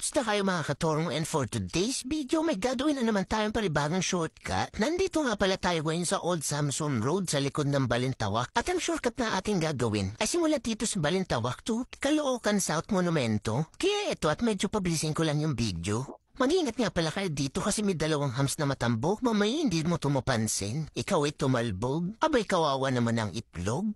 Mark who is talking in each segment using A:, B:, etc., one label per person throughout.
A: Kamusta kayo mga katormo, and for today's video may gagawin na naman tayong panibagong shortcut. Nandito nga pala tayo ngayon sa Old Samson Road sa likod ng Balintawak at ang shortcut na ating gagawin ay simula dito sa Balintawak to Caloocan South Monumento. Kaya ito at medyo pabilisin ko lang yung video. Mag-ingat nga pala kayo dito kasi may dalawang hams na matambok, mamaya hindi mo tumapansin. Ikaw ay tumalbog, abay kawawa naman ang itlog.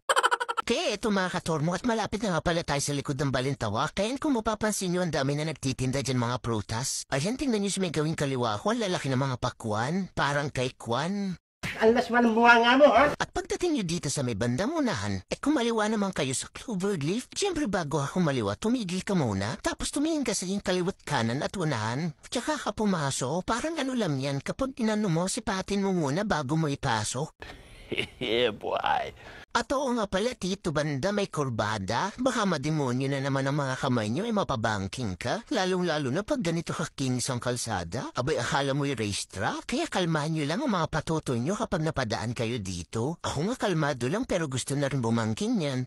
A: Kaya ito mga katormo at malapit na nga pala tayo sa likod ng Balintawak. Kaya kung mapapansin nyo ang dami na nagtitinda dyan mga prutas. Ayan, tingnan nyo sa may gawing kaliwa ko, ang lalaki ng mga pakwan, parang kay Kwan.
B: Alas man ang bunga mo, ha?
A: At pagdating nyo dito sa may bandang unahan, kumaliwa naman kayo sa Cloverleaf. Siyempre bago ako maliwa, tumigil ka muna, tapos tumingin ka sa yung kaliwat kanan at unahan. Tsaka ka pumasok, parang ano lang yan, kapag inano mo, sipatin mo muna bago mo ipasok.
B: Yeah, boy.
A: At oo nga pala, Tito Banda, may kurbada. Baka mademonyo na naman ang mga kamay nyo ay mapabanking ka. Lalong-lalo na pag ganito kakinis ang kalsada. Abay, akala mo'y racetrack. Kaya kalmahan nyo lang ang mga patutoy nyo kapag napadaan kayo dito. Ako nga kalmado lang pero gusto na rin bumangking yan.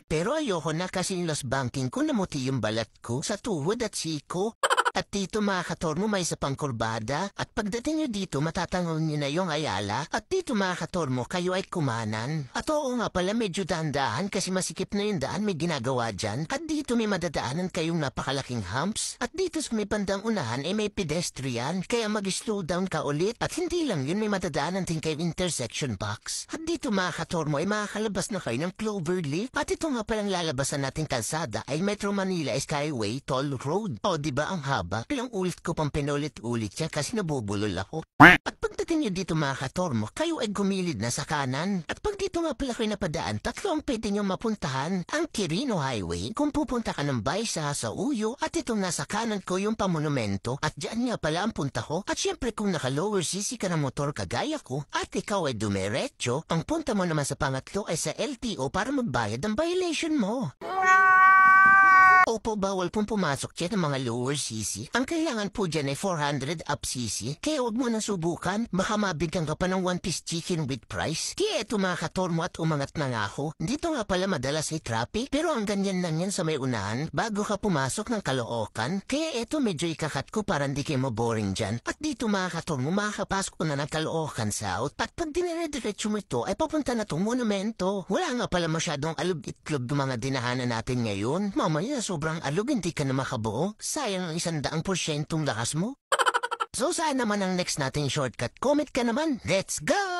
A: Pero ayoko na kasi yung last banking ko namuti yung balat ko sa tuhod at siko. At dito mga katormo may isa pang kurbada. At pagdating nyo dito matatangon nyo na yung Ayala. At dito mga katormo kayo ay kumanan. At oo nga pala medyo dahan-dahan kasi masikip na yung daan may ginagawa dyan. At dito may madadaanan kayong napakalaking humps. At dito sa may bandang unahan ay may pedestrian. Kaya mag-slow down ka ulit. At hindi lang yun, may madadaanan din kayong intersection box. At dito mga katormo ay makakalabas na kayo ng Cloverleaf. At ito nga palang lalabasan nating kalsada ay Metro Manila Skyway Toll Road. O diba ang haba? Ilang ulit ko pang pinulit-ulit siya kasi nabubulol ako. At pagdating nyo dito mga katormo, kayo ay gumilid na sa kanan. At pag dito nga pala kayo napadaan, tatlo ang pwede nyo mapuntahan. Ang Quirino Highway, kung pupunta ka ng Baisa sa Uyo, at itong nasa kanan ko yung pamonumento, at dyan nga pala ang punta ko. At syempre kung naka-lower CC ka ng motor kagaya ko, at ikaw ay dumiretso, ang punta mo naman sa pangatlo ay sa LTO para magbayad ng violation mo. Opo, bawal pong pumasok dyan ng mga lower CC. Ang kailangan po dyan ay 400 up CC. Kaya huwag mo na subukan. Baka mabigyan ka pa ng one-piece chicken with price. Kaya ito mga katormo at umangat na nga ako. Dito nga pala madalas ay traffic. Pero ang ganyan lang yan sa may unahan bago ka pumasok ng Caloocan. Kaya ito medyo ikakat ko para hindi kayo maboring dyan. At dito mga katormo makakapasok ko na ng Caloocan South. At pag dinire-diretso mo ito ay papunta na itong monumento. Wala nga pala masyadong alog-itlog ng mga dinahanan natin ngayon. Mamaya sobrang alog, hindi ka na makabuo. Sayang ang 100% lakas mo. So saan naman ang next nating shortcut? Comment ka naman. Let's go!